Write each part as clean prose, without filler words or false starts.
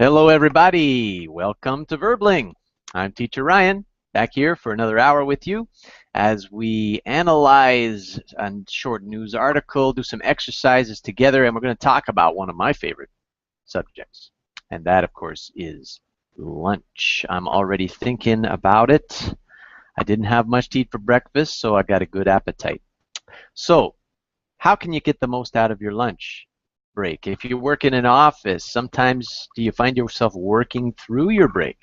Hello, everybody. Welcome to Verbling. I'm Teacher Ryan, back here for another hour with you as we analyze a short news article, do some exercises together, and we're going to talk about one of my favorite subjects. And that, of course, is lunch. I'm already thinking about it. I didn't have much to eat for breakfast, so I got a good appetite. So, how can you get the most out of your lunch break? If you work in an office, sometimes do you find yourself working through your break?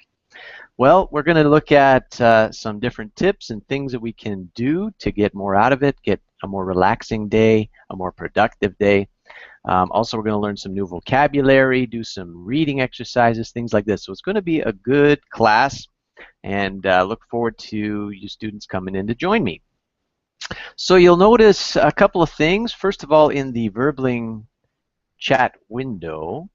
Well, we're going to look at some different tips and things that we can do to get more out of it, get a more relaxing day, a more productive day. Also, we're going to learn some new vocabulary, do some reading exercises, things like this. So it's going to be a good class, and look forward to you students coming in to join me. So you'll notice a couple of things. First of all, in the Verbling chat window,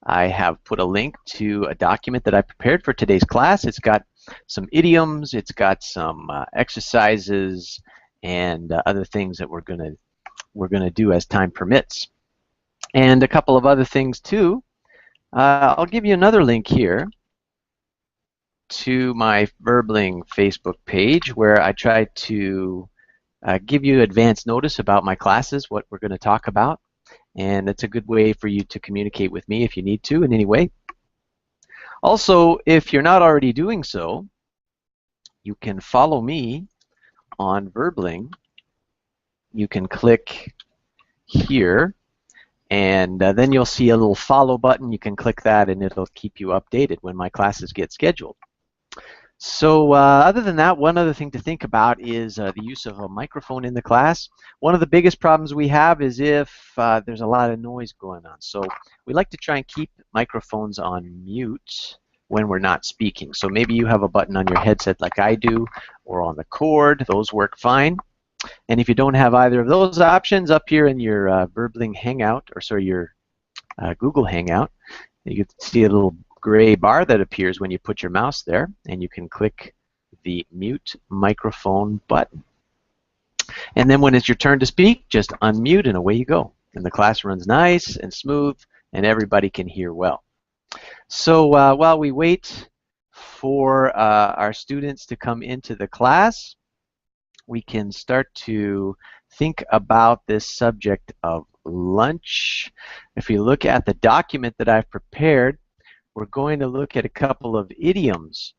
I have put a link to a document that I prepared for today's class. It's got some idioms, it's got some exercises, and other things that we're gonna do as time permits, and a couple of other things too. I'll give you another link here to my Verbling Facebook page where I try to give you advance notice about my classes, what we're going to talk about, and it's a good way for you to communicate with me if you need to in any way. Also, if you're not already doing so, you can follow me on Verbling. You can click here, and then you'll see a little follow button. You can click that, and it'll keep you updated when my classes get scheduled. So other than that, one other thing to think about is the use of a microphone in the class. One of the biggest problems we have is if there's a lot of noise going on. So we like to try and keep microphones on mute when we're not speaking. So maybe you have a button on your headset like I do, or on the cord. Those work fine. And if you don't have either of those options, up here in your Verbling Hangout, or sorry, your Google Hangout, you can see a little gray bar that appears when you put your mouse there, and you can click the mute microphone button. And then when it's your turn to speak, just unmute and away you go. And the class runs nice and smooth, and everybody can hear well. So while we wait for our students to come into the class, we can start to think about this subject of lunch. If you look at the document that I've prepared, we're going to look at a couple of idioms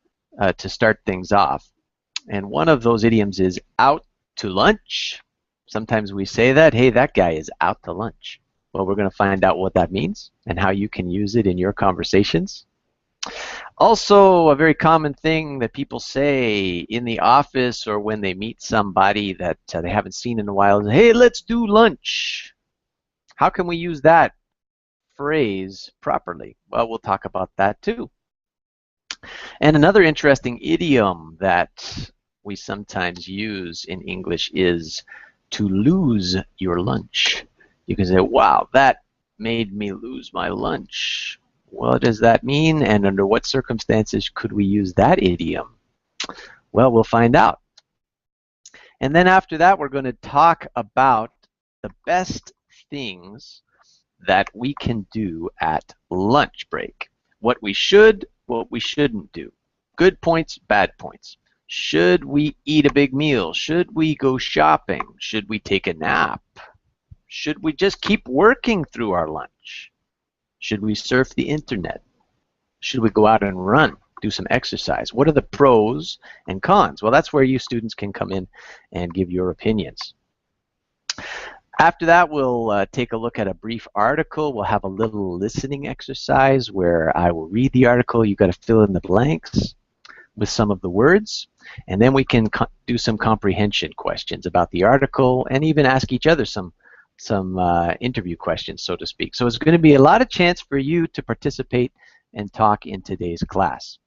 to start things off. And one of those idioms is out to lunch. Sometimes we say that, hey, that guy is out to lunch. Well, we're going to find out what that means and how you can use it in your conversations. Also, a very common thing that people say in the office or when they meet somebody that they haven't seen in a while is, hey, let's do lunch. How can we use that phrase properly? Well, we'll talk about that too. And another interesting idiom that we sometimes use in English is to lose your lunch. You can say, wow, that made me lose my lunch. What does that mean, and under what circumstances could we use that idiom? Well, we'll find out. And then after that, we're going to talk about the best things that we can do at lunch break. What we should, what we shouldn't do. Good points, bad points. Should we eat a big meal? Should we go shopping? Should we take a nap? Should we just keep working through our lunch? Should we surf the internet? Should we go out and run, do some exercise? What are the pros and cons? Well, that's where you students can come in and give your opinions. After that, we'll take a look at a brief article. We'll have a little listening exercise where I will read the article. You've got to fill in the blanks with some of the words. And then we can do some comprehension questions about the article and even ask each other some interview questions, so to speak. So it's going to be a lot of chance for you to participate and talk in today's class.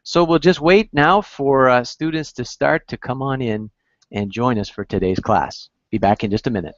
So we'll just wait now for students to start to come on in and join us for today's class. Be back in just a minute.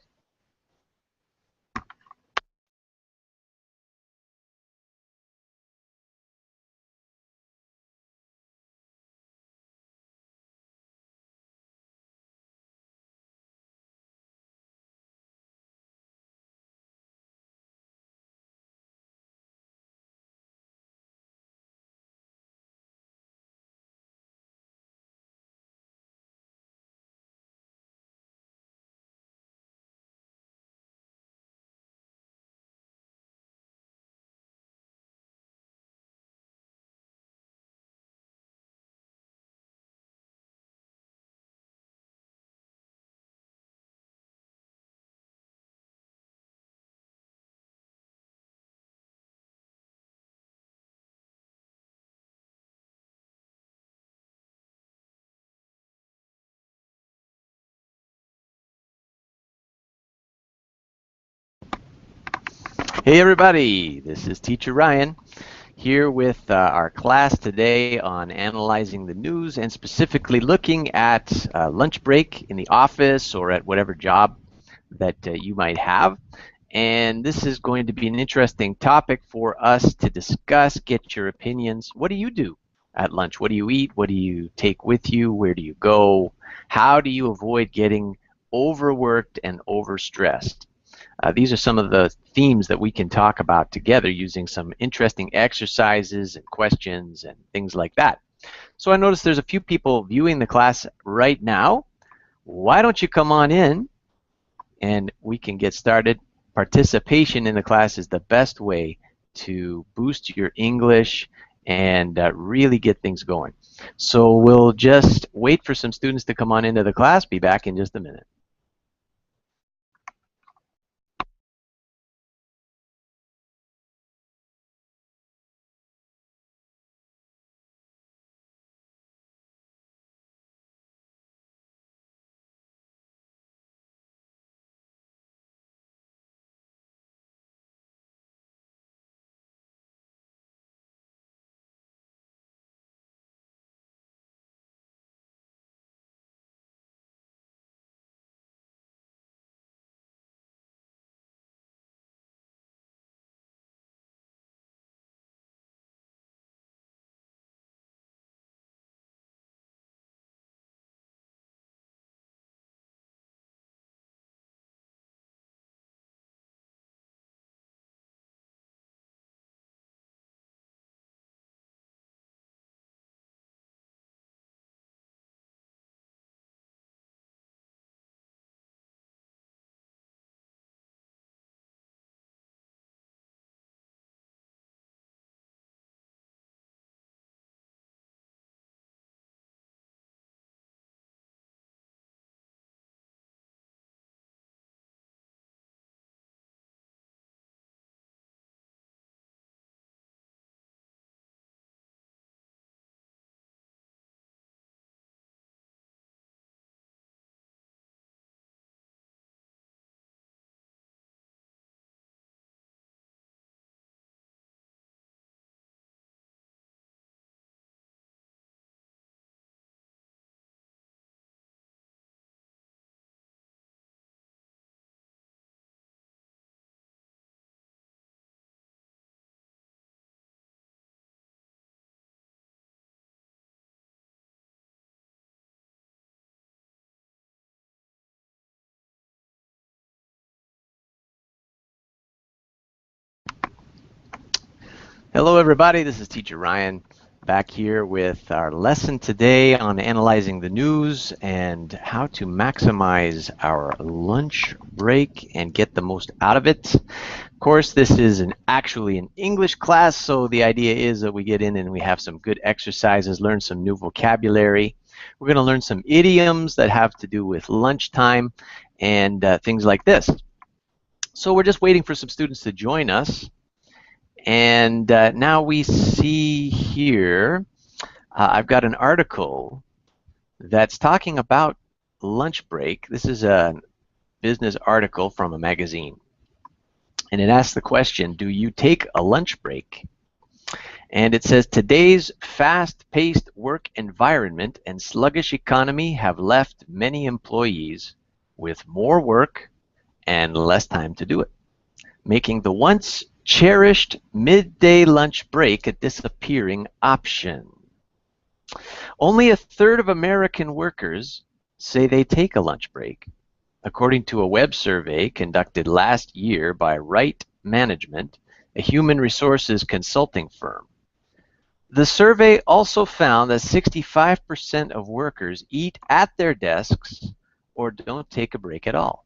Hey everybody, this is Teacher Ryan here with our class today on analyzing the news and specifically looking at lunch break in the office or at whatever job that you might have. And this is going to be an interesting topic for us to discuss, get your opinions. What do you do at lunch? What do you eat? What do you take with you? Where do you go? How do you avoid getting overworked and overstressed? These are some of the themes that we can talk about together using some interesting exercises and questions and things like that. So I noticed there's a few people viewing the class right now. Why don't you come on in and we can get started? Participation in the class is the best way to boost your English and really get things going. So we'll just wait for some students to come on into the class. Be back in just a minute. Hello everybody, this is Teacher Ryan back here with our lesson today on analyzing the news and how to maximize our lunch break and get the most out of it. Of course, this is actually an English class, so the idea is that we get in and we have some good exercises, learn some new vocabulary. We're going to learn some idioms that have to do with lunchtime and things like this. So we're just waiting for some students to join us. And now we see here, I've got an article that's talking about lunch break. This is a business article from a magazine. And it asks the question, do you take a lunch break? And it says, today's fast-paced work environment and sluggish economy have left many employees with more work and less time to do it, making the once cherished midday lunch break a disappearing option. Only a third of American workers say they take a lunch break, according to a web survey conducted last year by Right Management, a human resources consulting firm. The survey also found that 65% of workers eat at their desks or don't take a break at all.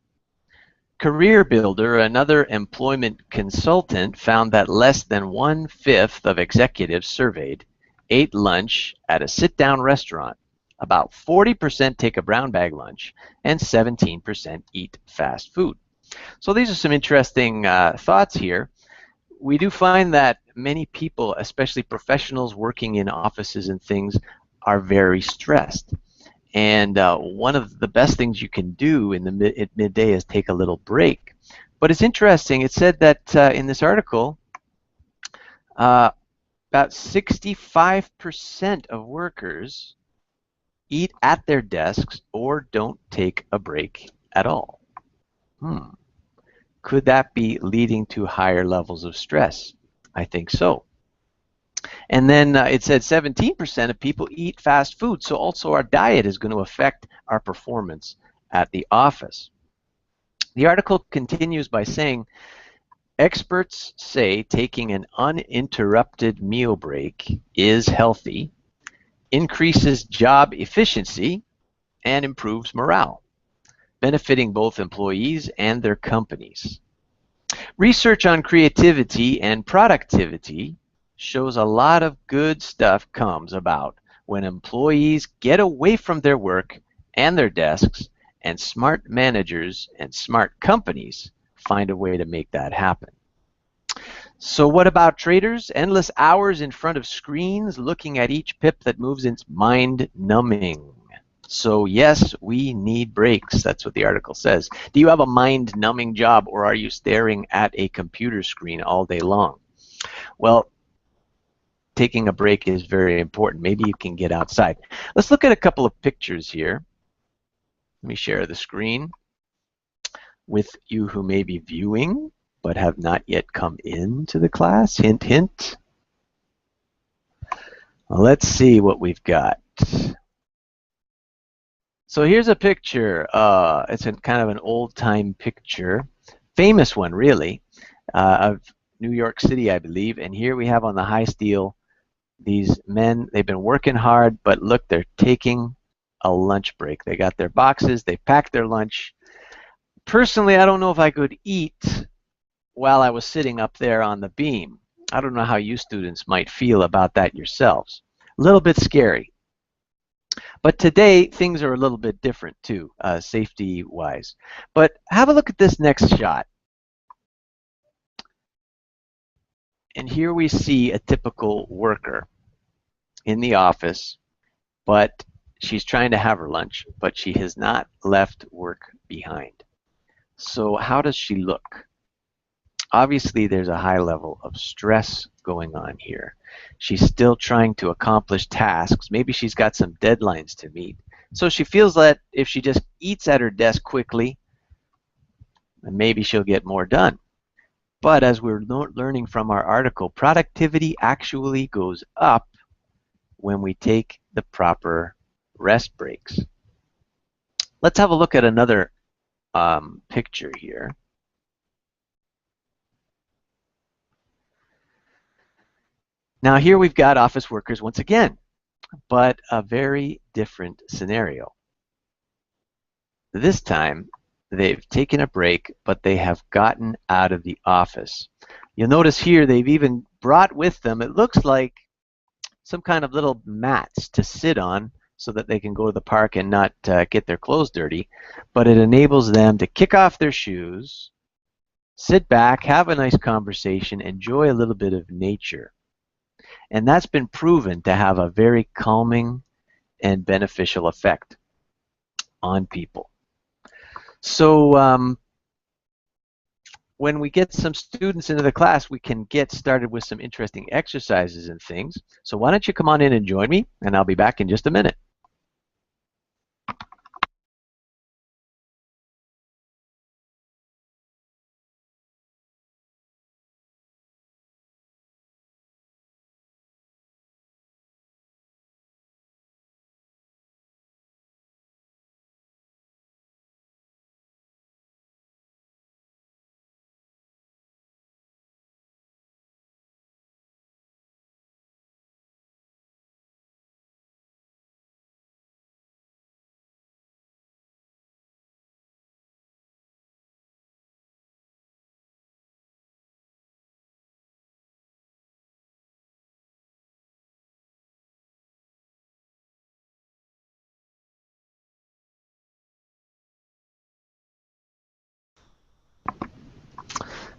Career Builder, another employment consultant, found that less than 1/5 of executives surveyed ate lunch at a sit-down restaurant. About 40% take a brown bag lunch, and 17% eat fast food. So these are some interesting thoughts here. We do find that many people, especially professionals working in offices and things, are very stressed. And one of the best things you can do in the midday is take a little break. But it's interesting. It said that in this article, uh, about 65% of workers eat at their desks or don't take a break at all. Could that be leading to higher levels of stress? I think so. And then it said 17% of people eat fast food, so also our diet is going to affect our performance at the office. The article continues by saying, experts say taking an uninterrupted meal break is healthy, increases job efficiency, and improves morale, benefiting both employees and their companies. Research on creativity and productivity shows a lot of good stuff comes about when employees get away from their work and their desks, and smart managers and smart companies find a way to make that happen. So what about traders? Endless hours in front of screens looking at each pip that moves is mind-numbing. So yes, we need breaks. That's what the article says. Do you have a mind-numbing job, or are you staring at a computer screen all day long? Well, taking a break is very important. Maybe you can get outside. Let's look at a couple of pictures here. Let me share the screen with you who may be viewing but have not yet come into the class. Hint, hint. Well, let's see what we've got. So here's a picture. It's kind of an old-time picture, famous one really, of New York City, I believe. And here we have on the high steel these men. They've been working hard, but look, they're taking a lunch break. They got their boxes. They packed their lunch. Personally, I don't know if I could eat while I was sitting up there on the beam. I don't know how you students might feel about that yourselves. A little bit scary. But today, things are a little bit different too, safety-wise. But have a look at this next shot. And here we see a typical worker in the office, but she's trying to have her lunch, but she has not left work behind. So how does she look? Obviously, there's a high level of stress going on here. She's still trying to accomplish tasks. Maybe she's got some deadlines to meet. So she feels that if she just eats at her desk quickly, maybe she'll get more done. But as we're learning from our article, productivity actually goes up when we take the proper rest breaks. Let's have a look at another picture here. Now here we've got office workers once again, but a very different scenario. This time they've taken a break, but they have gotten out of the office. You'll notice here they've even brought with them, it looks like, some kind of little mats to sit on so that they can go to the park and not get their clothes dirty. But it enables them to kick off their shoes, sit back, have a nice conversation, enjoy a little bit of nature. And that's been proven to have a very calming and beneficial effect on people. So when we get some students into the class, we can get started with some interesting exercises and things. So why don't you come on in and join me, and I'll be back in just a minute.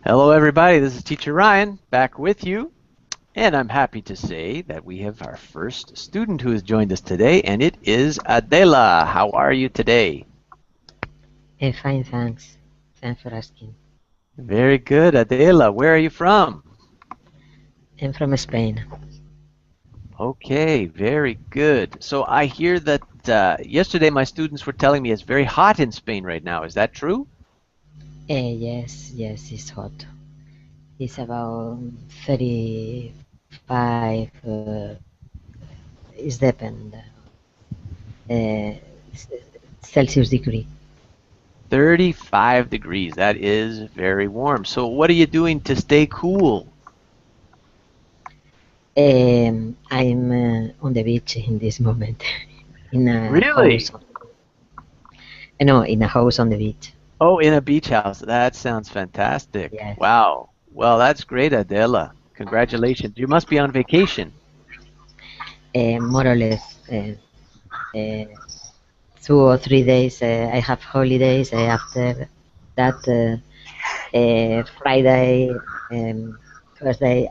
Hello everybody, this is Teacher Ryan back with you, and I'm happy to say that we have our first student who has joined us today, and it is Adela. How are you today? Fine, thanks. Thanks for asking. Very good, Adela. Where are you from? I'm from Spain. Okay, very good. So I hear that yesterday my students were telling me it's very hot in Spain right now. Is that true? Yes, yes, it's hot. It's about 35, it's depend, uh, Celsius degree. 35 degrees. That is very warm. So what are you doing to stay cool? I'm on the beach in this moment, in a house. Really? No, in a house on the beach. Oh, in a beach house. That sounds fantastic. Yes, Wow. Well, that's great, Adela. Congratulations. You must be on vacation. more or less. Uh, 2 or 3 days. I have holidays. After that, Friday, Thursday,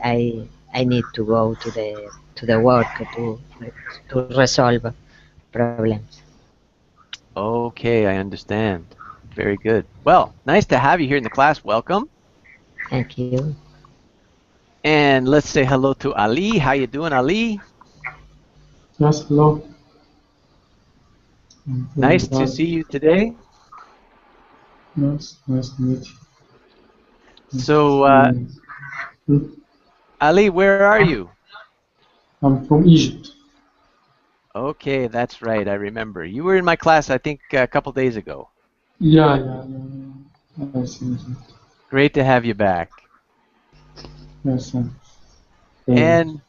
I need to go to the work to resolve problems. Okay, I understand. Very good. Well, nice to have you here in the class. Welcome. Thank you. And let's say hello to Ali. How you doing, Ali? Yes, hello. I'm doing Nice to fine. see you today. Yes, nice to meet you. So, Hmm, Ali, where are you? I'm from Egypt. Okay, that's right. I remember. You were in my class, I think, a couple days ago. Yeah. I see. Great to have you back. Yes, very good. And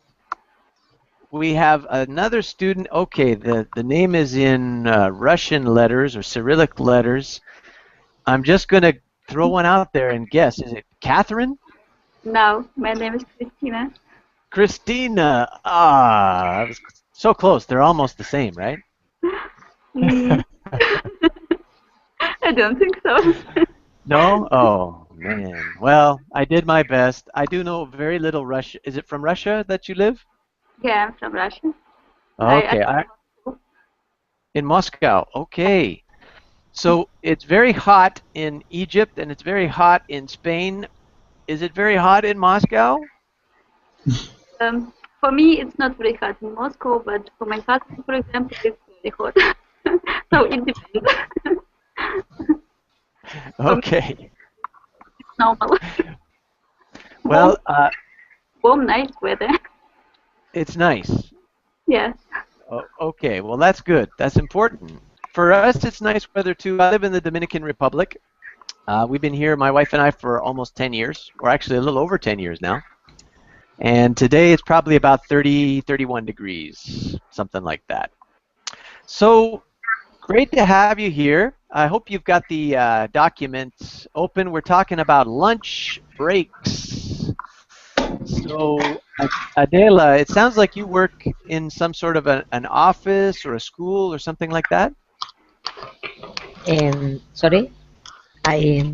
we have another student. Okay, the name is in Russian letters or Cyrillic letters. I'm just going to throw one out there and guess. Is it Catherine? No, my name is Christina. Christina. Ah, I was so close. They're almost the same, right? Mm, I don't think so. No? Oh, man. Well, I did my best. I do know very little Russian. Is it from Russia that you live? Yeah, I'm from Russia. I Okay, in Moscow. Okay. So it's very hot in Egypt and it's very hot in Spain. Is it very hot in Moscow? for me it's not very hot in Moscow, but for my husband, for example, it's very hot. So it depends. For me, Okay. it's normal. Warm, Well, warm, nice weather. it's nice. Yes. Okay, well, that's good. That's important. For us, it's nice weather too. I live in the Dominican Republic. We've been here, my wife and I, for almost 10 years, or actually a little over 10 years now. And today it's probably about 30, 31 degrees, something like that. So great to have you here. I hope you've got the documents open. We're talking about lunch breaks. So, Adela, it sounds like you work in some sort of an office or a school or something like that. Sorry, I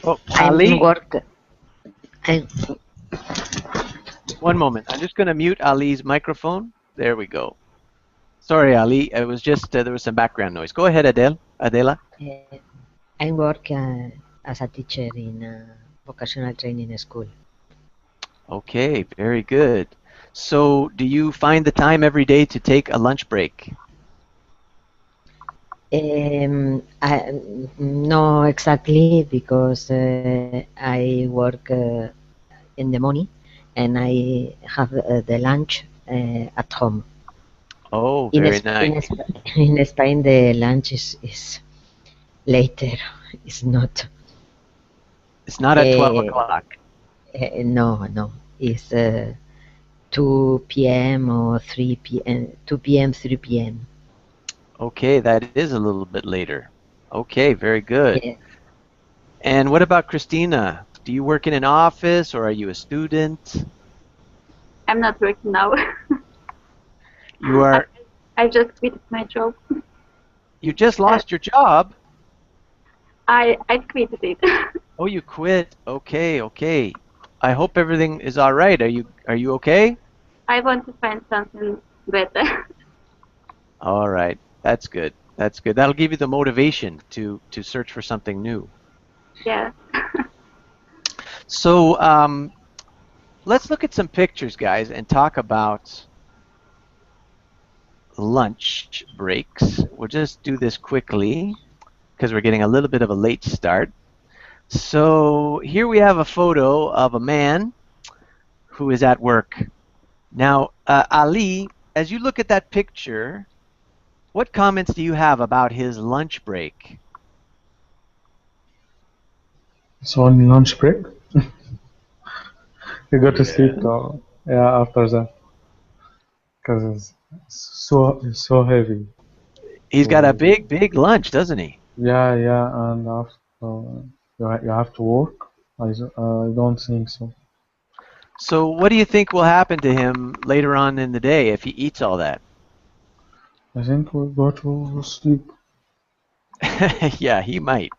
Oh, I'm Ali, work. I one moment. I'm just going to mute Ali's microphone. There we go. Sorry, Ali. It was just there was some background noise. Go ahead, Adela. I work as a teacher in a vocational training school. Okay, very good. So, do you find the time every day to take a lunch break? No, exactly, because I work in the morning and I have the lunch at home. Oh, In very In, nice. in Spain, the lunch is later. It's not. It's not at 12 Uh, o'clock. no. It's 2 p.m. or 3 p.m. 2 p.m. 3 p.m. Okay, that is a little bit later. Okay, very good. Yeah. And what about Christina? Do you work in an office or are you a student? I'm not working now. You I, are, I just quit my job. you just Uh, lost your job. I quit it. Oh, you quit. Okay, okay. I hope everything is all right. Are you okay? I want to find something better. All right. That's good. That's good. That'll give you the motivation to search for something new. Yeah. So let's look at some pictures, guys, and talk about lunch breaks. We'll just do this quickly because we're getting a little bit of a late start. So here we have a photo of a man who is at work. Now, Ali, as you look at that picture, what comments do you have about his lunch break? It's only lunch break. You got to sleep yeah, after that because it's so heavy. He's got a So, big, big lunch, doesn't he? yeah, and after you have to work. I don't think so. So what do you think will happen to him later on in the day if he eats all that? I think we'll go to sleep. Yeah, he might.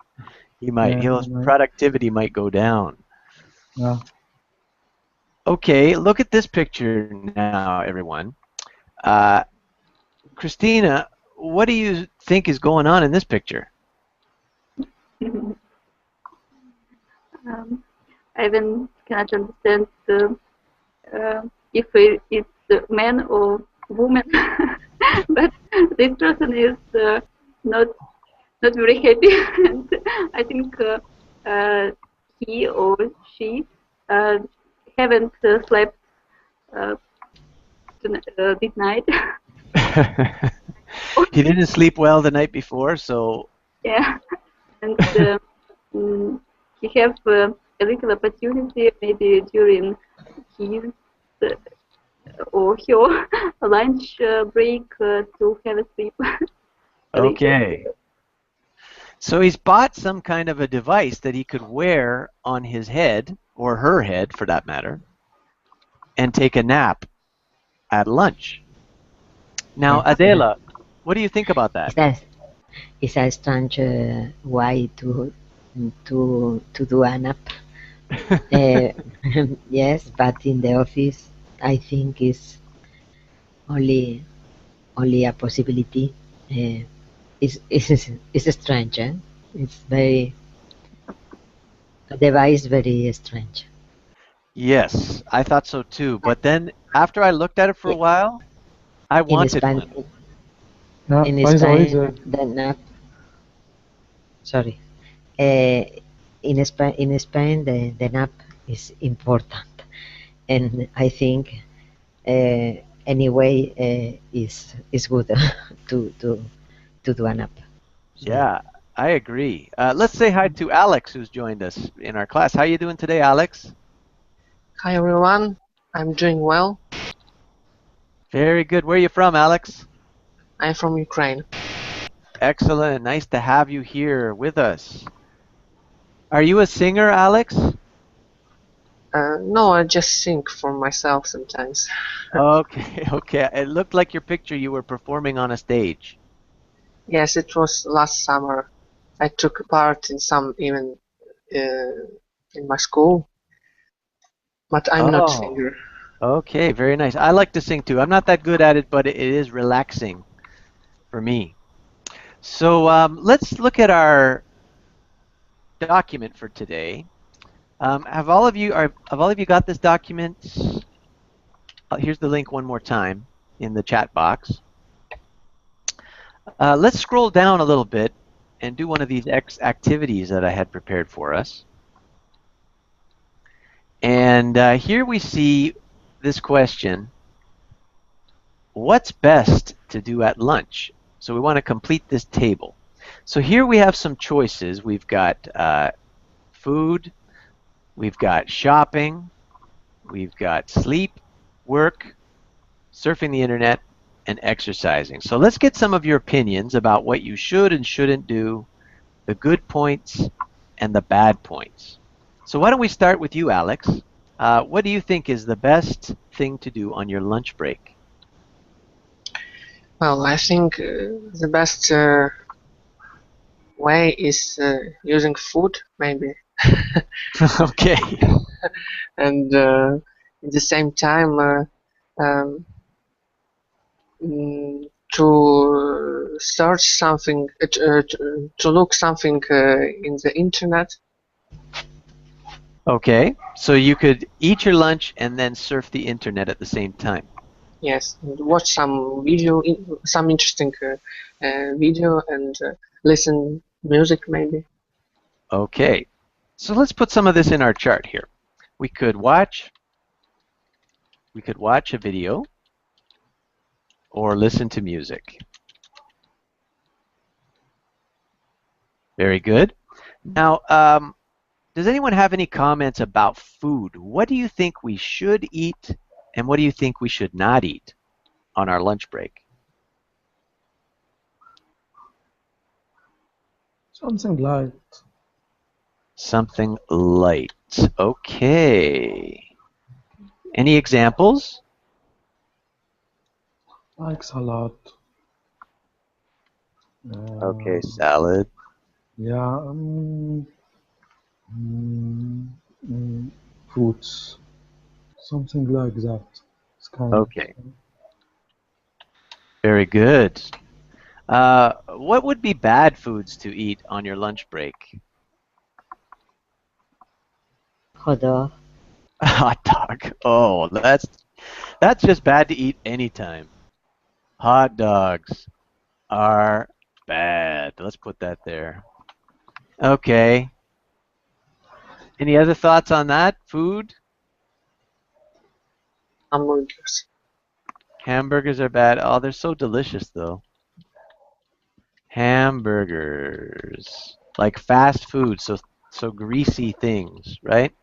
He might. Yeah, His productivity might go down. yeah. Okay, look at this picture now, everyone. Christina, what do you think is going on in this picture? I even cannot understand if it's a man or woman, but this person is not very happy, and I think he or she haven't slept this night. He didn't sleep well the night before, so Yeah, and he have a little opportunity maybe during his or her lunch break to have a sleep. okay. So he's bought some kind of a device that he could wear on his head, or her head for that matter, and take a nap at lunch. Now, Adela, what do you think about that? It's a strange way to do a nap. Yes, but in the office, I think it's only a possibility. It's strange. Eh? It's very the device very strange. Yes, I thought so too. But then after I looked at it for a while, I wanted one. Yeah, In by the way, Spain, the nap. Sorry. In Spain, the nap is important, and I think anyway is good to do a nap. So, Yeah, I agree. Let's say hi to Alex, who's joined us in our class. How are you doing today, Alex? Hi everyone, I'm doing well. Very good. Where are you from, Alex? I'm from Ukraine. Excellent. Nice to have you here with us. Are you a singer, Alex? No, I just sing for myself sometimes. Okay, okay. It looked like your picture you were performing on a stage. Yes, it was last summer. I took part in some event in my school, but I'm not singer. Okay, very nice. I like to sing too. I'm not that good at it, but it is relaxing for me. So let's look at our document for today. Have all of you got this document? Here's the link one more time in the chat box. Let's scroll down a little bit and do one of these activities that I had prepared for us. And here we see this question: what's best to do at lunch? So we want to complete this table. So here we have some choices. We've got food, we've got shopping, we've got sleep, work, surfing the internet, and exercising. So let's get some of your opinions about what you should and shouldn't do, the good points and the bad points. So why don't we start with you, Alex? What do you think is the best thing to do on your lunch break? Well, I think the best way is using food, maybe. Okay. And at the same time to search something, to look something in the internet, Okay, so you could eat your lunch and then surf the internet at the same time. Yes, and watch some video, some interesting video, and listen music maybe. Okay, so let's put some of this in our chart here. We could watch a video or listen to music. Very good. Now, does anyone have any comments about food? What do you think we should eat and what do you think we should not eat on our lunch break? Something light, Something light. Okay. Any examples? like salad. Okay, salad. Yeah, fruits, something like that. It's kind of Okay. Very good. What would be bad foods to eat on your lunch break? Hot dog. Hot dog. Oh, that's just bad to eat anytime. Hot dogs are bad. Let's put that there. Okay. Any other thoughts on that? Food? Hamburgers. Hamburgers are bad. Oh, they're so delicious though. Hamburgers. Like fast food, so greasy things, right?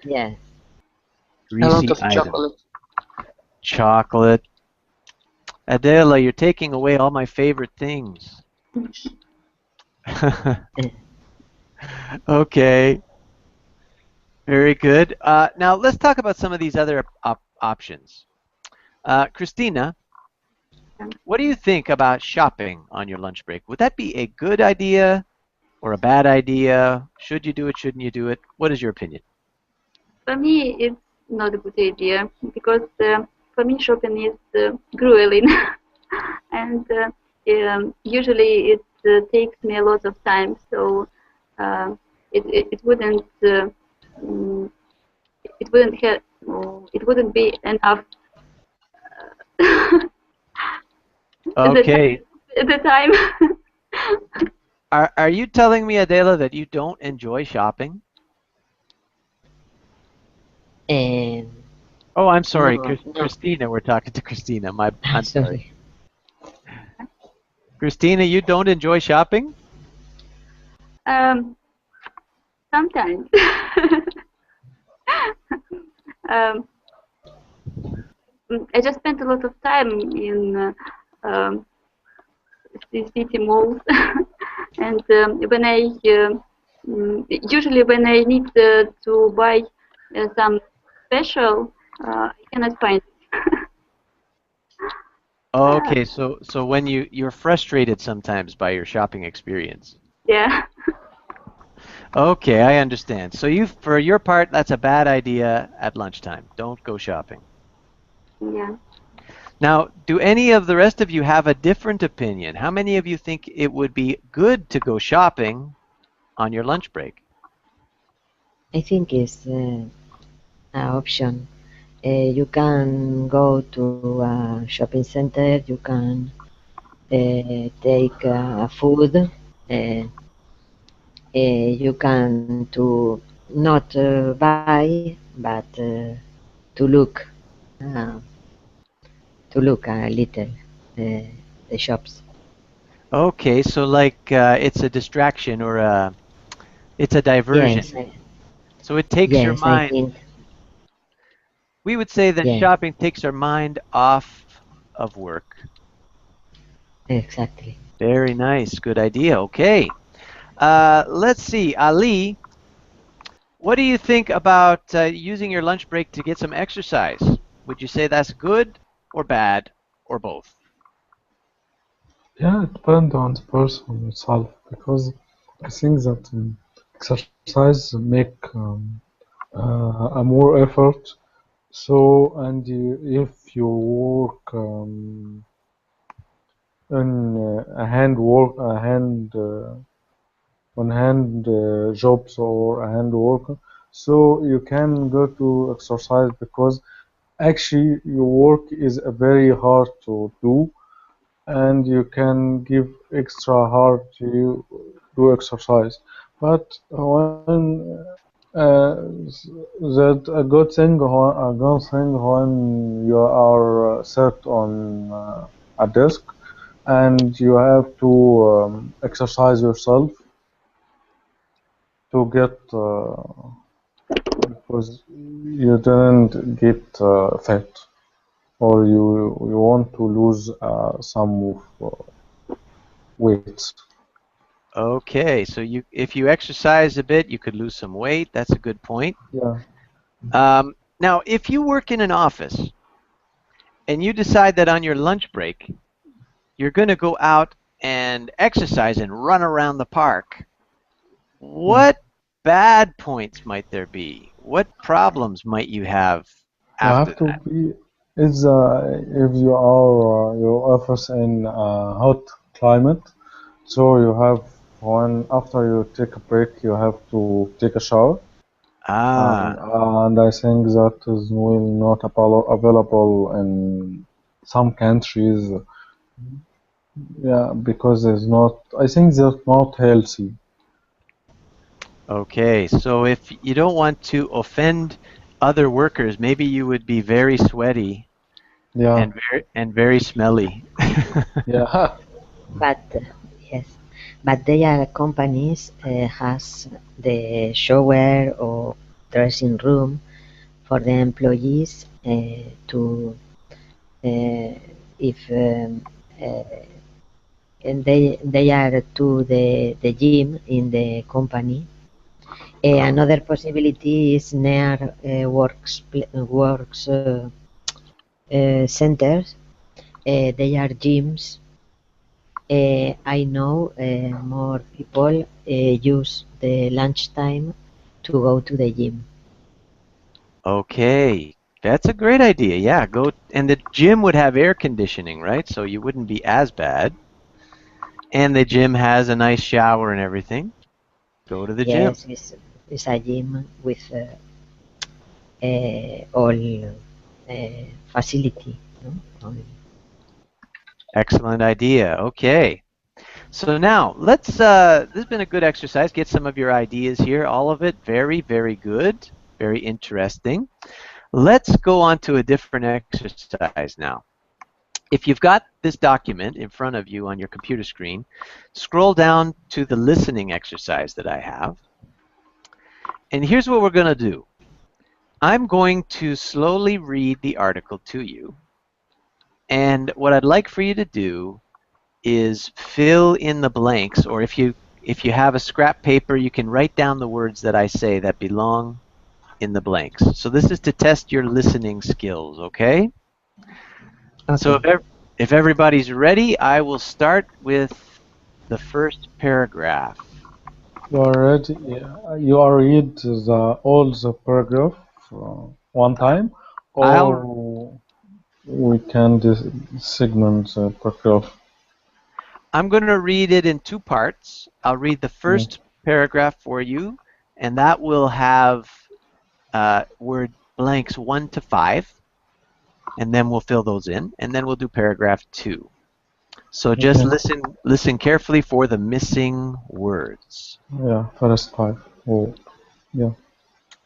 Yes. A lot Greasy of items. chocolate. Chocolate. Adela, you're taking away all my favorite things. Okay. Very good. Now let's talk about some of these other options. Christina, what do you think about shopping on your lunch break? Would that be a good idea or a bad idea? Should you do it? Shouldn't you do it? What is your opinion? For me, it's not a good idea because for me shopping is grueling, and usually it takes me a lot of time. So it wouldn't it wouldn't have it wouldn't be enough Okay. the time. Are you telling me, Adela, that you don't enjoy shopping? And Oh, I'm sorry, no, no. Christina. We're talking to Christina. I'm sorry. Sorry. Christina, you don't enjoy shopping? Sometimes. um, I just spent a lot of time in city malls, and when I usually when I need to buy some special, I cannot find it. Okay, so when you're frustrated sometimes by your shopping experience. Yeah. Okay, I understand. So for your part, that's a bad idea at lunchtime. Don't go shopping. Yeah. Now, do any of the rest of you have a different opinion? How many of you think it would be good to go shopping on your lunch break? I think it's an option. You can go to a shopping center. You can take food. You can to not buy, but uh, to look a little the shops. Okay, so like it's a distraction or it's a diversion. Yes, So it takes your yes, I mind. think We would say that yes, shopping takes our mind off of work. exactly. Very nice. Good idea. Okay. Let's see. Ali, what do you think about using your lunch break to get some exercise? Would you say that's good or bad or both? yeah, it depends on the person itself because I think that exercise make a more effort. So and if you work in a hand on hand jobs or hand work. So you can go to exercise because actually your work is very hard to do, and you can give extra hard to do exercise. But when that a good thing when you are set on a desk and you have to exercise yourself to get because you didn't get fat or you want to lose some of weight. Okay, so if you exercise a bit, you could lose some weight. That's a good point. Yeah. Now, if you work in an office and you decide that on your lunch break you're going to go out and exercise and run around the park, what bad points might there be? What problems might you have You after have to that? be is if you are your office in hot climate, so you have when after you take a break you have to take a shower, Ah, and I think that is will not available in some countries. Yeah, because it's not. I think they're not healthy. okay. So if you don't want to offend other workers, maybe you would be very sweaty Yeah, and very smelly. yeah, But yes, but they are companies has the shower or dressing room for the employees to if and they are to the gym in the company. Another possibility is near works centers. They are gyms. I know more people use the lunchtime to go to the gym. Okay, that's a great idea. Yeah, go and the gym would have air conditioning, right? So you wouldn't be as bad. And the gym has a nice shower and everything. Go to the gym. Yes, it's a gym with all facility. No? Excellent idea. Okay. So now this has been a good exercise. Get some of your ideas here. All of it very, very good. Very interesting. Let's go on to a different exercise now. If you've got this document in front of you on your computer screen, scroll down to the listening exercise that I have. And here's what we're going to do. I'm going to slowly read the article to you. And what I'd like for you to do is fill in the blanks, or if you have a scrap paper, you can write down the words that I say that belong in the blanks. So this is to test your listening skills, okay? So Okay. if everybody's ready, I will start with the first paragraph. you are ready. Yeah, you are read the all the paragraph one time, I'll or we can segment the paragraph. I'm going to read it in two parts. I'll read the Yeah. first paragraph for you, and that will have word blanks 1 to 5, and then we'll fill those in, and then we'll do paragraph 2. So just Okay. listen carefully for the missing words. Yeah. First five. Oh, yeah.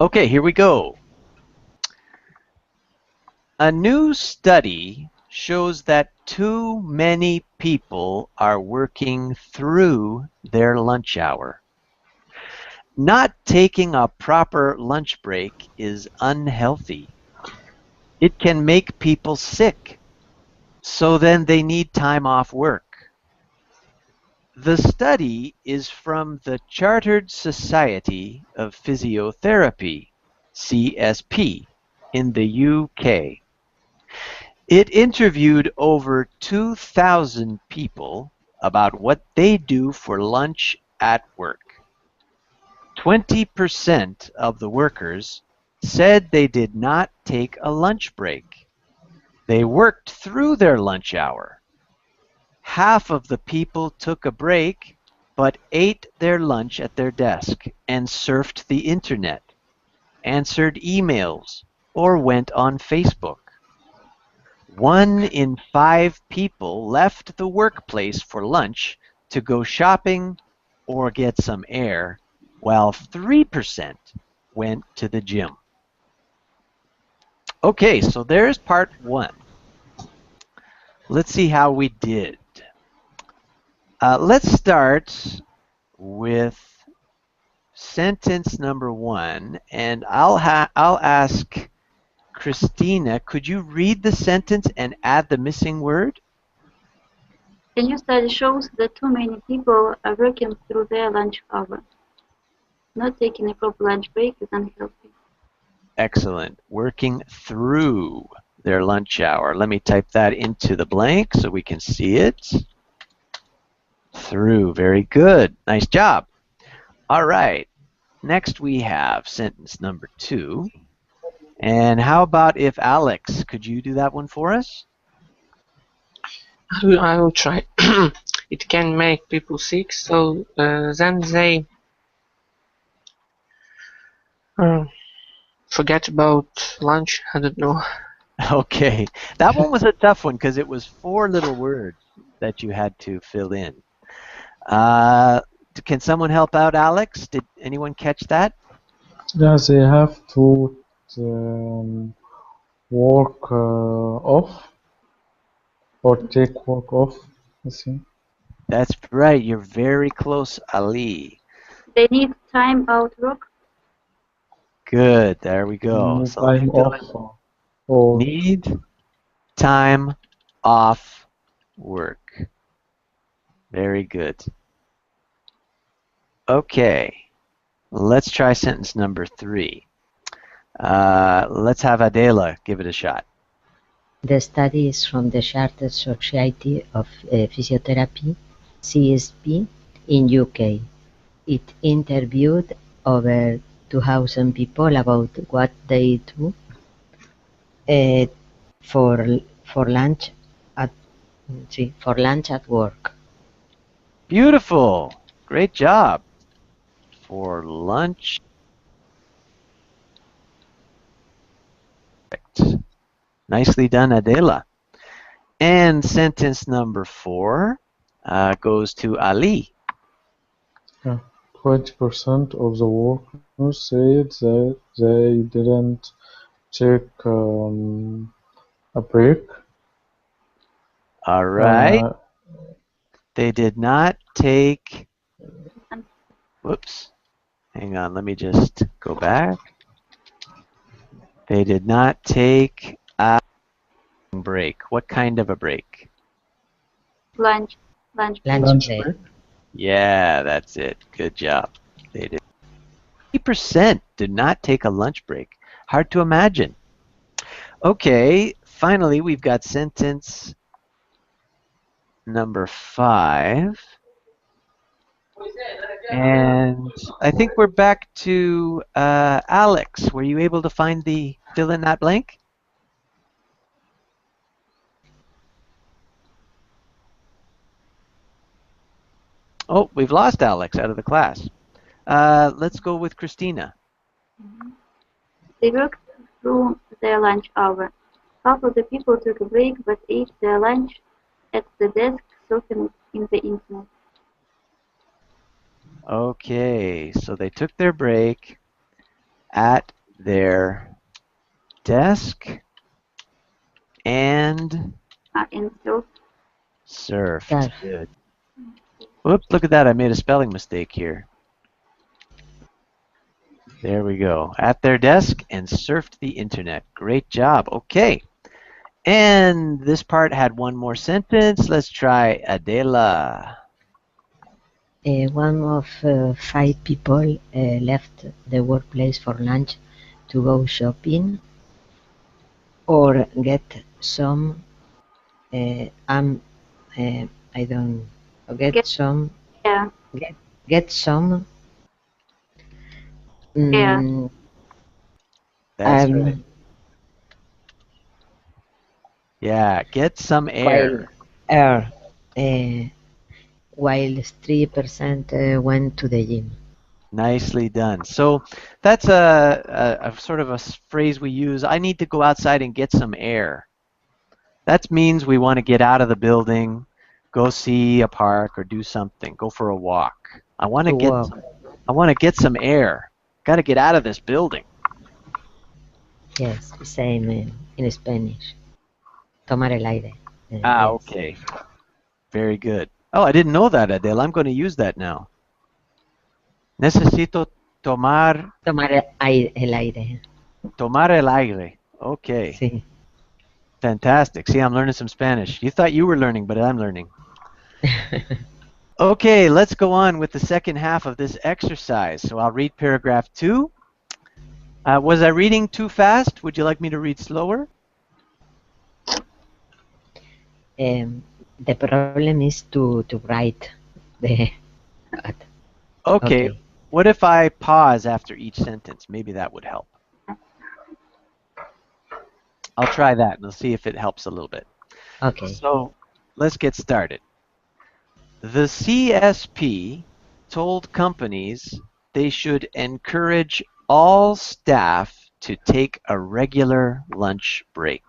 Okay, here we go. A new study shows that too many people are working through their lunch hour. Not taking a proper lunch break is unhealthy. It can make people sick, so then they need time off work. The study is from the Chartered Society of Physiotherapy, CSP, in the UK. It interviewed over 2,000 people about what they do for lunch at work. 20% of the workers said they did not take a lunch break. They worked through their lunch hour. Half of the people took a break, but ate their lunch at their desk and surfed the internet, answered emails, or went on Facebook. 1 in 5 people left the workplace for lunch to go shopping or get some air, while 3% went to the gym. Okay, so there's part 1. Let's see how we did. Let's start with sentence number 1, and I'll ask Christina, could you read the sentence and add the missing word? A new study shows that too many people are working through their lunch hour. Not taking a proper lunch break is unhealthy. Excellent. Working through their lunch hour. Let me type that into the blank so we can see it. Through. Very good. Nice job. All right. Next we have sentence number 2. And how about if Alex, could you do that one for us? I will try. It can make people sick, so then they forget about lunch. I don't know. Okay. That one was a tough one because it was 4 little words that you had to fill in. Can someone help out, Alex? Did anyone catch that? Yeah, they have to work off or take work off. I think. That's right. You're very close, Ali. They need time out work. Good. There we go. Need So time off or need time off work. Very good. Okay. Let's try sentence number 3. Let's have Adela give it a shot. The study is from the Chartered Society of Physiotherapy, CSP, in UK. It interviewed over 2,000 people about what they do for lunch at work. Beautiful. Great job. For lunch. Nicely done, Adela. And sentence number 4 goes to Ali. 20% of the workers said that they didn't take a break. All right. They did not take. Whoops. Hang on. Let me just go back. They did not take a break. What kind of a break? Lunch break. Yeah, that's it. Good job. They did. 80% did not take a lunch break. Hard to imagine. Okay, finally we've got sentence number 5. And I think we're back to Alex. Were you able to find the fill in that blank? Oh, we've lost Alex out of the class. Let's go with Christina. They worked through their lunch hour. Half of the people took a break but ate their lunch at the desk, surfing in the internet. Okay, so they took their break at their desk and surfed. Good. Whoops, look at that. I made a spelling mistake here. There we go. At their desk and surfed the internet. Great job. Okay. And this part had one more sentence. Let's try Adela. 1 of 5 people left the workplace for lunch to go shopping or get some get some That's right. Yeah, get some air. while 3% went to the gym. Nicely done. So that's a sort of a phrase we use. I need to go outside and get some air. That means we want to get out of the building, go see a park or do something, go for a walk. I want To walk. to get some air. Got to get out of this building. Yes, same in Spanish. Tomar el aire. Ah, Yes. okay. Very good. Oh, I didn't know that, Adele. I'm going to use that now. Necesito tomar Tomar el aire. el aire. Okay. Sí. Fantastic. See, I'm learning some Spanish. You thought you were learning, but I'm learning. Okay, let's go on with the second half of this exercise. So I'll read paragraph 2. Was I reading too fast? Would you like me to read slower? The problem is to write the. Okay. Okay. What if I pause after each sentence? Maybe that would help. I'll try that and we'll see if it helps a little bit. Okay. So let's get started. The CSP told companies they should encourage all staff to take a regular lunch break.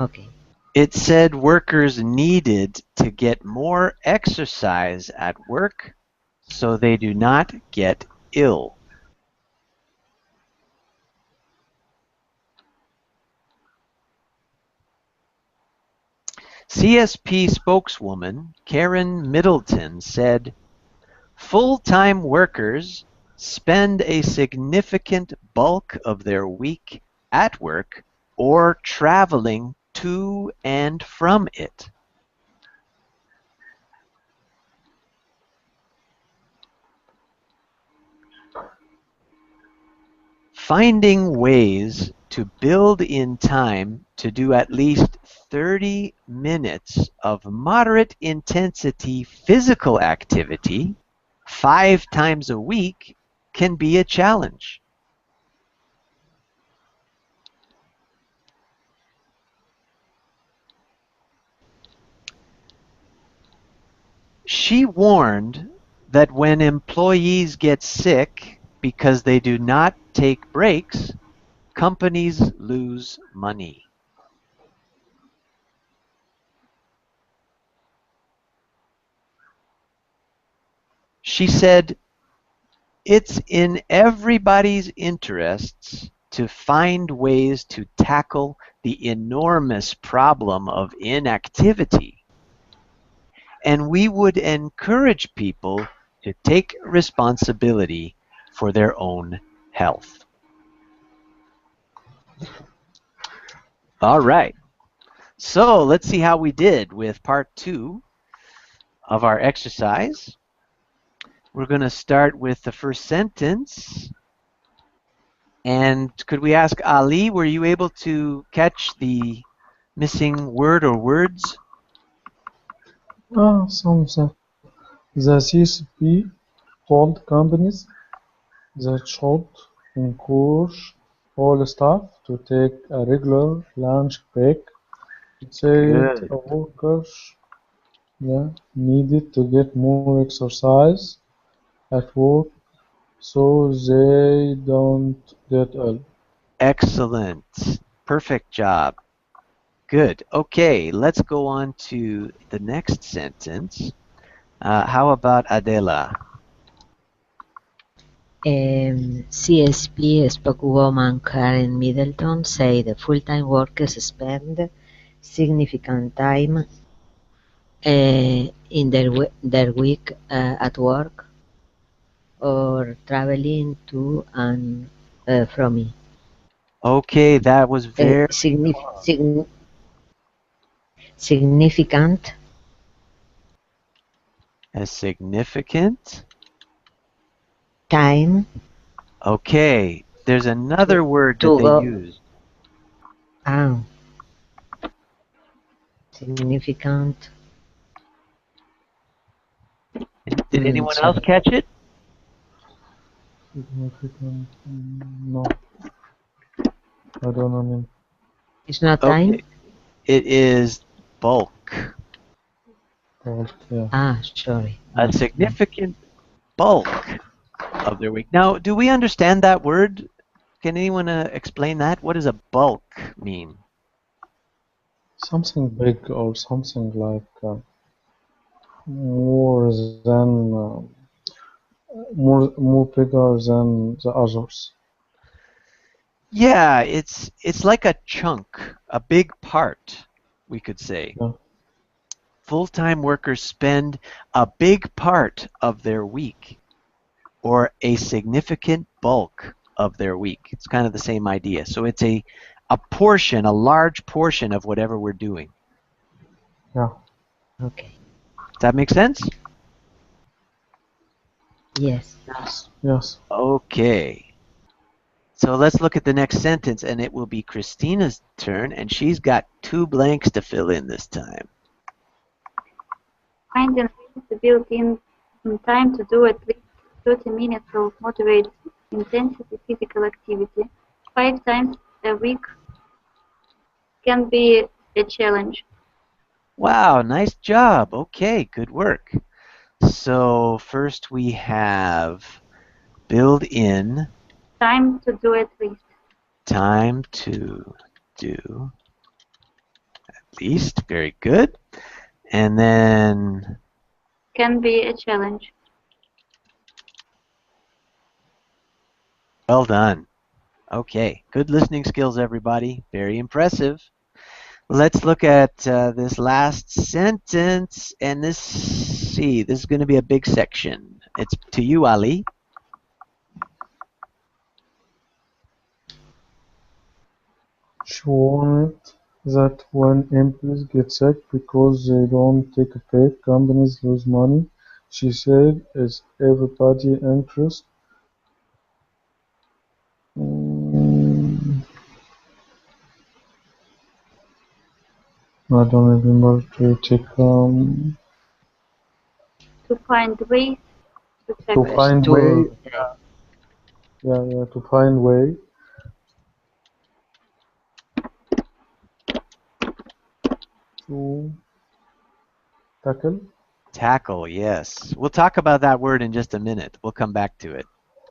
Okay. It said workers needed to get more exercise at work so they do not get ill. CSP spokeswoman Karen Middleton said, full-time workers spend a significant bulk of their week at work or traveling to and from it. Finding ways to build in time to do at least 30 minutes of moderate intensity physical activity 5 times a week can be a challenge. She warned that when employees get sick because they do not take breaks, companies lose money. She said, it's in everybody's interests to find ways to tackle the enormous problem of inactivity. And we would encourage people to take responsibility for their own health. All right. So let's see how we did with part 2 of our exercise. We're going to start with the first sentence. And could we ask Ali, were you able to catch the missing word or words? Something. The CSP told companies that should encourage all staff to take a regular lunch break. It said Good. workers needed to get more exercise at work so they don't get ill. Excellent. Perfect job. Good. Okay, let's go on to the next sentence. How about Adela? CSP spokeswoman Karen Middleton said the full-time workers spend significant time in their week at work or traveling to and from it. Okay, that was very Significant significant. time Okay, there's another word that to they go. used. Significant. Did anyone else Sorry. catch it? Significant? No, I don't know. It's not Okay. time. It is bulk. Yeah. Ah, sorry. A significant bulk of their week. Now, do we understand that word? Can anyone explain that? What does a bulk mean? Something big or something like more than more bigger than the others. Yeah, it's like a chunk, a big part, we could say. Yeah. Full-time workers spend a big part of their week or a significant bulk of their week. It's kind of the same idea. So it's a portion, a large portion of whatever we're doing. Yeah. Okay. Does that make sense? Yes. Yes. Yes. Okay. So let's look at the next sentence, and it will be Christina's turn, and she's got 2 blanks to fill in this time. Find and ways to build in time to do at least 30 minutes of moderate intensity physical activity 5 times a week can be a challenge. Wow, nice job. Okay, good work. So first we have build in Time to do at least. time to do at least. Very good. And then Can be a challenge. well done. Okay, good listening skills, everybody. Very impressive. Let's look at this last sentence, and this is going to be a big section. It's to you, Ali. She warned that when employees get sick because they don't take a break, companies lose money. She said, "Is everybody interested?" Mm, I don't remember to take To find ways to to tackle. find way. To Yeah, to find way to tackle. Tackle, yes. We'll talk about that word in just a minute. We'll come back to it.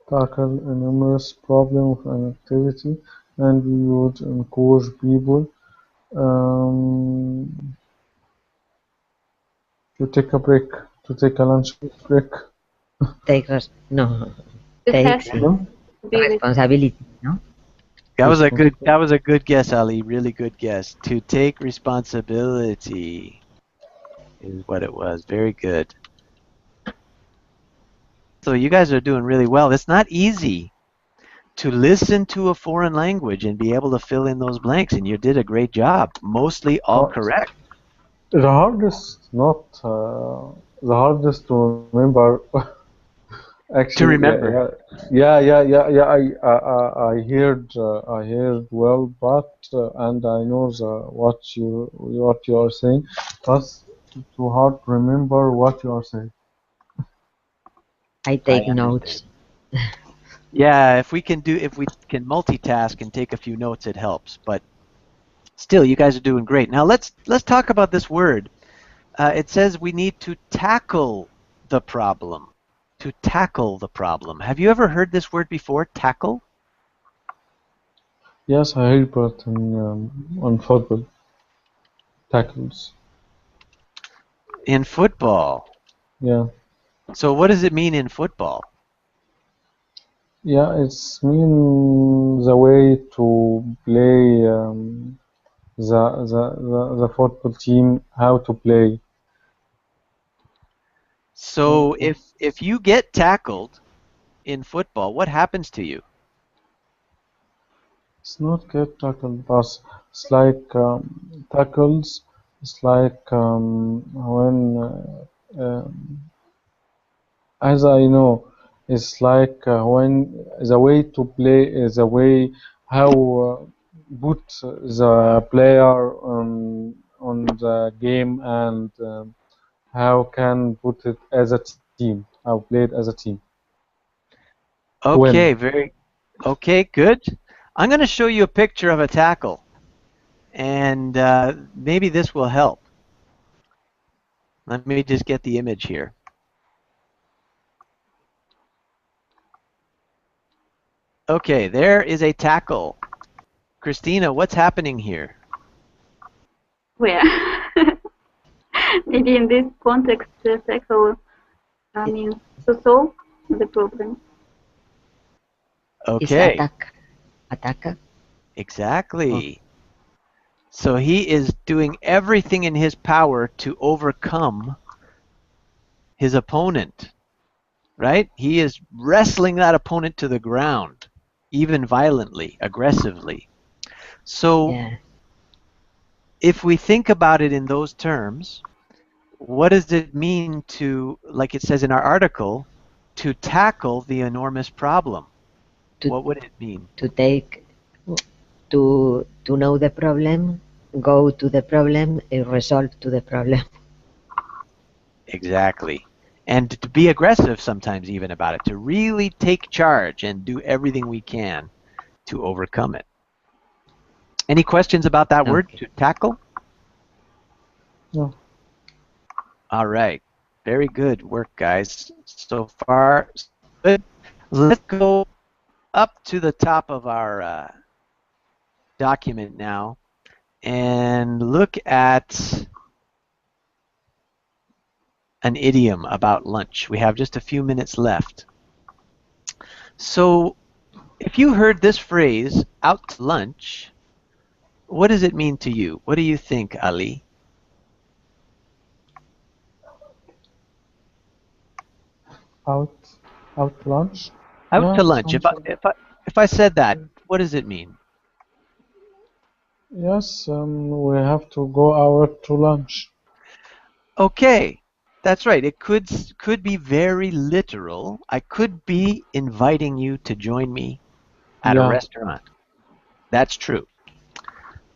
Tackle a numerous problem of an activity, and we would encourage people um, to take a break, to take a lunch break. take no To takes tackle. No? Be with. responsibility. No. That was a good guess, Ali. Really good guess. To take responsibility is what it was. Very good. So you guys are doing really well. It's not easy to listen to a foreign language and be able to fill in those blanks, and you did a great job. Mostly all correct. The hardest, not the hardest to remember. Actually, To remember. yeah. I heard well, but and I know what you are saying, but too hard to remember what you are saying. I take notes. Yeah, if we can multitask and take a few notes, it helps. But still, you guys are doing great. Now let's talk about this word. It says we need to tackle the problem. To tackle the problem. Have you ever heard this word before? Tackle? Yes, I heard, but on football tackles. In football. Yeah, So what does it mean in football? yeah. It's mean the way to play the football team how to play. So if you get tackled in football, what happens to you? It's not get tackled, but it's like tackles. It's like when, as I know, it's like when the way to play is the way how put the player on the game and how can put it as a team, how play it as a team to win. Okay, good. I'm going to show you a picture of a tackle. and maybe this will help. Let me just get the image here. Okay, there is a tackle. Christina, what's happening here? Where? Maybe in this context, tackle means to solve the problem. Okay. Is attack. Exactly. So he is doing everything in his power to overcome his opponent, right? He is wrestling that opponent to the ground, even violently, aggressively. So Yeah. if we think about it in those terms, what does it mean to, like it says in our article, to tackle the enormous problem? What would it mean? To know the problem, go to the problem, and resolve to the problem. Exactly. And to be aggressive sometimes even about it, to really take charge and do everything we can to overcome it. Any questions about that word, to tackle? No. All right. Very good work, guys. So far, good. Let's go up to the top of our document now and look at an idiom about lunch. We have just a few minutes left. So if you heard this phrase, out to lunch, what does it mean to you? What do you think, Ali? Out lunch. Out Yeah, to lunch. If I said that, what does it mean? yes, we have to go out to lunch. Okay, that's right. It could be very literal. I could be inviting you to join me at a restaurant. That's true.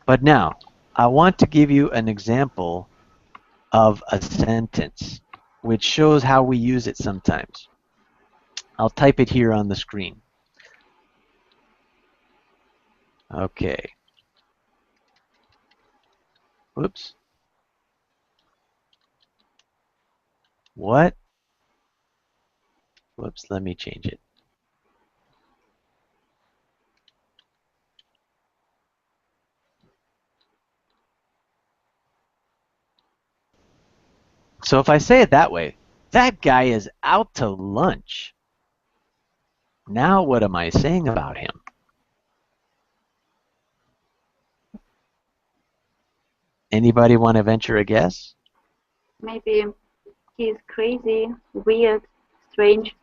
But now, I want to give you an example of a sentence which shows how we use it sometimes. I'll type it here on the screen. Okay. Whoops. What? Whoops, let me change it. So if I say it that way, that guy is out to lunch. Now what am I saying about him? Anybody want to venture a guess? Maybe he's crazy, weird, strange.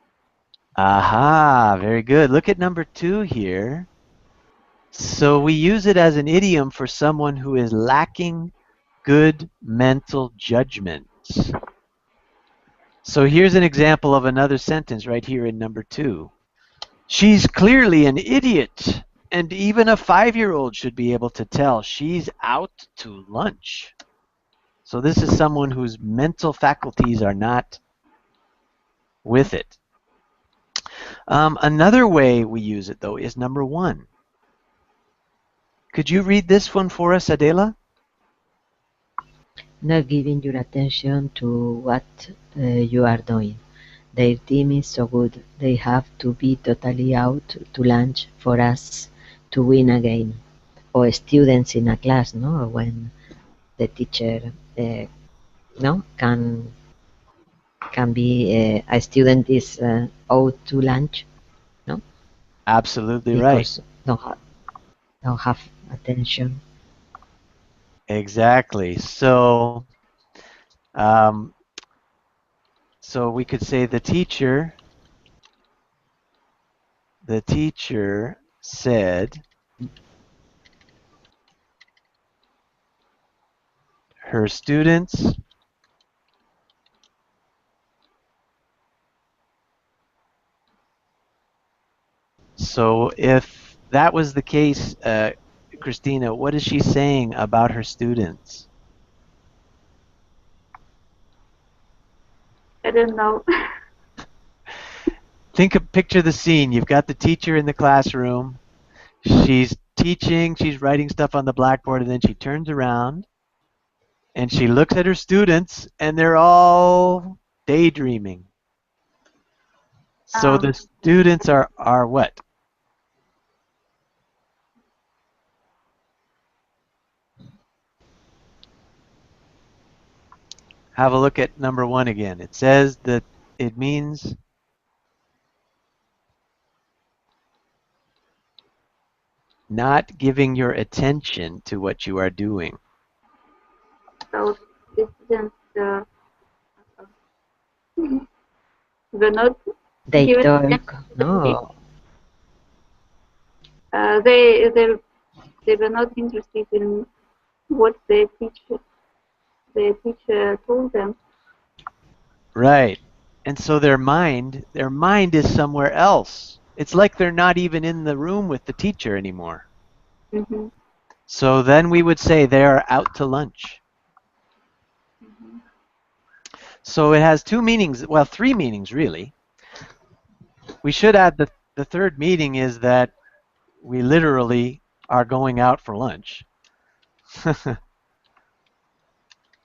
Aha, very good. Look at number 2 here. So we use it as an idiom for someone who is lacking good mental judgment. So here's an example of another sentence right here in number 2. She's clearly an idiot, and even a 5-year-old should be able to tell she's out to lunch. So this is someone whose mental faculties are not with it. Another way we use it, though, is number 1. Could you read this one for us, Adela? Not giving your attention to what you are doing. Their team is so good, they have to be totally out to lunch for us to win a game. Or students in a class, no? When the teacher, can be a student is out to lunch, no? Absolutely Because right. don't have attention. Exactly. So we could say the teacher said her students So if that was the case, Christina, what is she saying about her students? I don't know. Picture the scene. You've got the teacher in the classroom. She's teaching, she's writing stuff on the blackboard, and then she turns around and she looks at her students, and they're all daydreaming. So the students are what? Have a look at number 1 again. It says that it means not giving your attention to what you are doing. So the students were not They given talk. attention. No. They were not interested in what the teacher told them. Right. And so their mind is somewhere else. It's like they're not even in the room with the teacher anymore. Mm-hmm. So then we would say they are out to lunch. Mm-hmm. So it has 2 meanings, well, 3 meanings really. We should add the third meaning is that we literally are going out for lunch.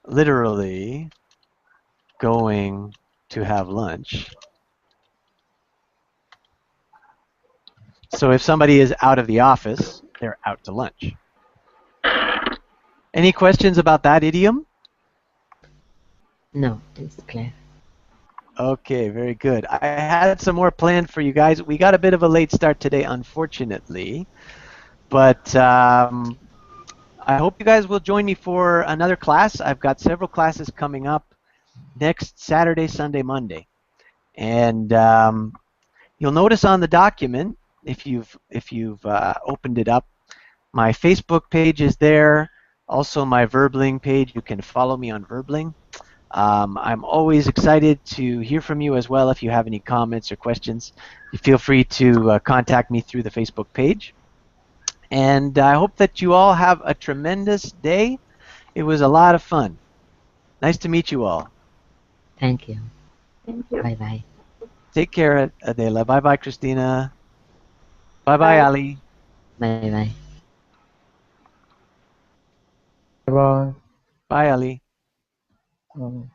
Literally going to have lunch. So if somebody is out of the office, they're out to lunch. Any questions about that idiom? No, it's clear. Okay, very good. I had some more planned for you guys. We got a bit of a late start today, unfortunately. But I hope you guys will join me for another class. I've got several classes coming up next Saturday, Sunday, Monday. And you'll notice on the document, if you've opened it up, my Facebook page is there. Also my Verbling page. You can follow me on Verbling. I'm always excited to hear from you as well. If you have any comments or questions, you feel free to contact me through the Facebook page. And I hope that you all have a tremendous day. It was a lot of fun. Nice to meet you all. Thank you. Thank you. Bye-bye. Take care, Adela. Bye-bye, Christina. Bye-bye, Bye. Ali. Bye-bye. Bye. Bye, Ali. Um,